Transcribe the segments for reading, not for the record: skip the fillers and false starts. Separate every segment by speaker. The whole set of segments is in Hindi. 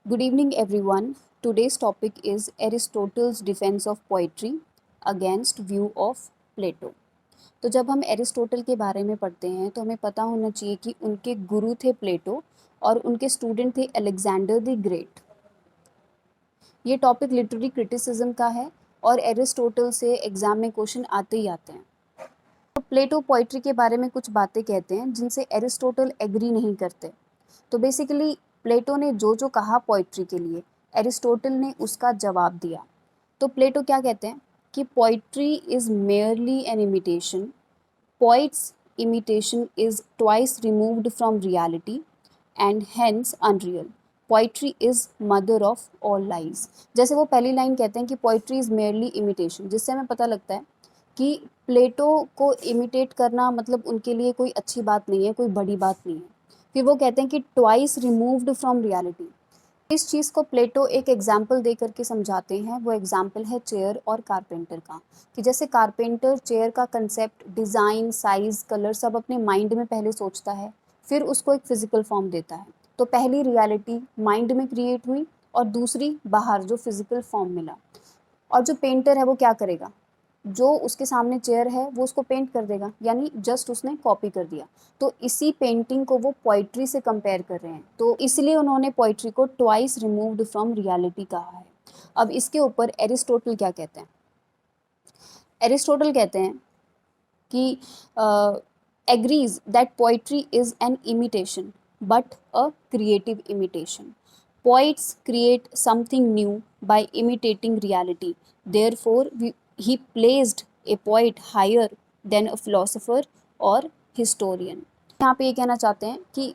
Speaker 1: Good evening, everyone. Today's topic is Aristotle's defense of poetry against view of Plato. तो जब हम एरिस्टोटल के बारे में पढ़ते हैं तो हमें पता होना चाहिए कि उनके गुरु थे प्लेटो और उनके स्टूडेंट थे अलेक्जेंडर द ग्रेट। ये टॉपिक लिटरेरी क्रिटिसिज्म का है और एरिस्टोटल से एग्जाम में क्वेश्चन आते ही आते हैं। तो प्लेटो पोइट्री के बारे में कुछ बातें कहते हैं जिनसे एरिस्टोटल एग्री नहीं करते। तो बेसिकली प्लेटो ने जो जो कहा पोइट्री के लिए एरिस्टोटल ने उसका जवाब दिया। तो प्लेटो क्या कहते हैं कि poetry is merely N imitation, poets imitation is twice removed from reality and hence unreal, poetry is mother of all lies. जैसे वो पहली लाइन कहते हैं कि पोइट्री इज मेयरली इमिटेशन, जिससे हमें पता लगता है कि प्लेटो को इमिटेट करना मतलब उनके लिए कोई अच्छी बात नहीं है, कोई बड़ी बात नहीं है। फिर वो कहते हैं कि ट्वाइस रिमूव्ड फ्रॉम रियलिटी। इस चीज़ को प्लेटो एक एग्जाम्पल दे करके समझाते हैं। वो एग्जाम्पल है चेयर और कारपेंटर का, कि जैसे कारपेंटर चेयर का कंसेप्ट, डिज़ाइन, साइज़, कलर सब अपने माइंड में पहले सोचता है, फिर उसको एक फिजिकल फॉर्म देता है। तो पहली रियलिटी माइंड में क्रिएट हुई और दूसरी बाहर जो फिजिकल फॉर्म मिला। और जो पेंटर है वो क्या करेगा, जो उसके सामने चेयर है वो उसको पेंट कर देगा, यानी जस्ट उसने कॉपी कर दिया। तो इसी पेंटिंग को वो पोइट्री से कंपेयर कर रहे हैं, तो इसलिए उन्होंने पोइट्री को ट्वाइस रिमूव्ड फ्रॉम रियलिटी कहा है। अब इसके ऊपर एरिस्टोटल क्या कहते हैं? एरिस्टोटल कहते हैं कि agrees that poetry is an imitation but a creative imitation. Poets create something new by imitating reality. Therefore, he placed a poet higher than a philosopher or historian. यहाँ पे ये कहना चाहते हैं कि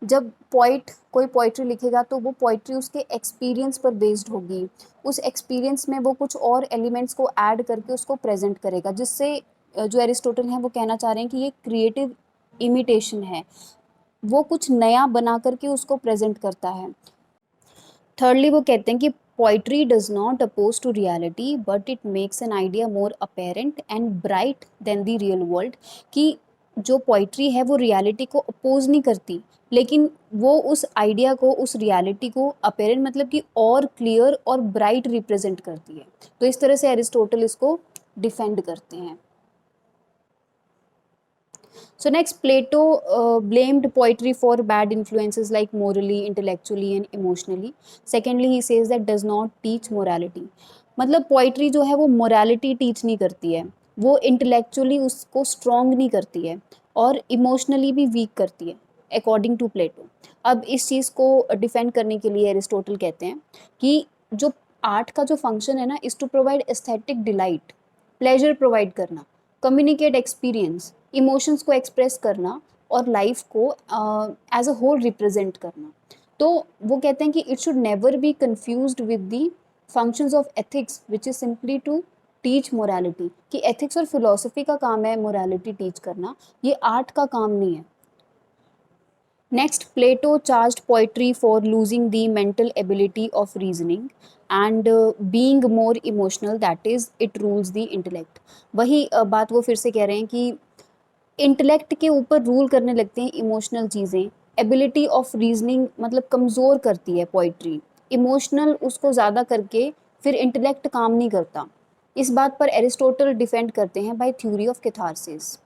Speaker 1: जब पोइट कोई पोइट्री लिखेगा तो वो पोइट्री उसके एक्सपीरियंस पर बेस्ड होगी। उस एक्सपीरियंस में वो कुछ और एलिमेंट्स को ऐड करके उसको प्रेजेंट करेगा, जिससे जो एरिस्टोटल हैं वो कहना चाह रहे हैं कि ये क्रिएटिव इमिटेशन है, वो कुछ नया बना करके उसको प्रेजेंट करता है। थर्डली वो कहते हैं कि poetry does not oppose to reality but it makes an idea more apparent and bright than the real world. कि जो पोइट्री है वो रियलिटी को अपोज नहीं करती, लेकिन वो उस आइडिया को, उस रियलिटी को अपेरेंट मतलब कि और क्लियर और ब्राइट रिप्रेजेंट करती है। तो इस तरह से एरिस्टोटल इसको डिफेंड करते हैं। So next, Plato blamed poetry for bad influences like morally, intellectually and emotionally. Secondly, he says that does not teach morality. मतलब पोइट्री जो है वो मोरालिटी टीच नहीं करती है, वो इंटेलेक्चुअली उसको स्ट्रॉन्ग नहीं करती है और इमोशनली भी वीक करती है अकॉर्डिंग टू प्लेटो। अब इस चीज़ को डिफेंड करने के लिए एरिस्टोटल कहते हैं कि जो आर्ट का जो फंक्शन है ना, is to provide aesthetic delight, pleasure provide करना, कम्युनिकेट एक्सपीरियंस, इमोशंस को एक्सप्रेस करना और लाइफ को एज अ होल रिप्रेजेंट करना। तो वो कहते हैं कि it should never be confused with the functions of ethics which is simply to teach morality. कि एथिक्स और फिलोसफी का काम है मोरालिटी टीच करना, ये आर्ट का काम नहीं है। Next, Plato charged poetry for losing the mental ability of reasoning and being more emotional, that is, it rules the intellect. वही बात वो फिर से कह रहे हैं कि इंटेलेक्ट के ऊपर रूल करने लगते हैं इमोशनल चीज़ें। एबिलिटी ऑफ रीजनिंग मतलब कमज़ोर करती है पोइट्री, इमोशनल उसको ज़्यादा करके फिर इंटेलेक्ट काम नहीं करता। इस बात पर एरिस्टोटल डिफेंड करते हैं बाय थ्योरी ऑफ कैथारसिस।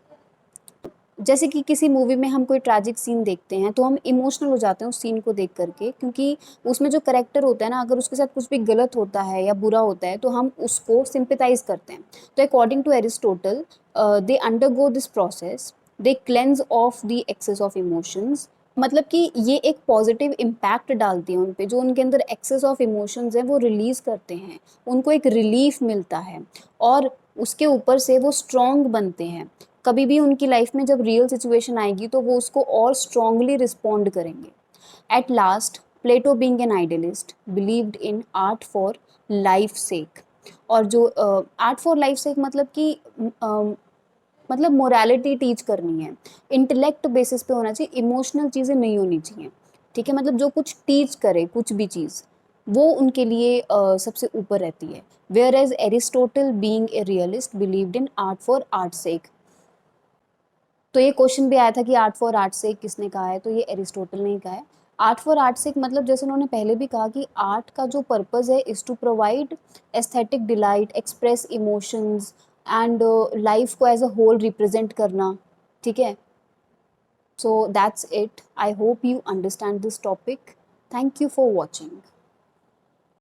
Speaker 1: जैसे कि किसी मूवी में हम कोई ट्रैजिक सीन देखते हैं तो हम इमोशनल हो जाते हैं उस सीन को देख करके, क्योंकि उसमें जो करेक्टर होता है ना, अगर उसके साथ कुछ भी गलत होता है या बुरा होता है तो हम उसको सिंपैथाइज करते हैं। तो according to Aristotle, they undergo this process, they cleanse of the excess of emotions. मतलब कि ये एक पॉजिटिव इम्पैक्ट डालती है उन पे, जो उनके अंदर एक्सेस ऑफ इमोशंस हैं वो रिलीज़ करते हैं, उनको एक रिलीफ मिलता है और उसके ऊपर से वो स्ट्रॉन्ग बनते हैं। कभी भी उनकी लाइफ में जब रियल सिचुएशन आएगी तो वो उसको और स्ट्रॉन्गली रिस्पॉन्ड करेंगे। At last, Plato being an idealist believed in art for life sake. और जो आर्ट फॉर लाइफ सेक मतलब कि मतलब मोरालिटी टीच करनी है, इंटेलेक्ट बेसिस पे होना चाहिए, इमोशनल चीज़ें नहीं होनी चाहिए। ठीक है, मतलब जो कुछ टीच करे कुछ भी चीज़, वो उनके लिए सबसे ऊपर रहती है। Whereas Aristotle being a realist believed in art for art sake. तो ये क्वेश्चन भी आया था कि आर्ट फॉर आर्ट से किसने कहा है, तो ये एरिस्टोटल ने कहा है। आर्ट फॉर आर्ट से मतलब जैसे उन्होंने पहले भी कहा कि आर्ट का जो पर्पस है is to provide aesthetic delight, express emotions and life को एज अ होल रिप्रेजेंट करना, ठीक है। So that's it, I hope you understand this topic, thank you for watching.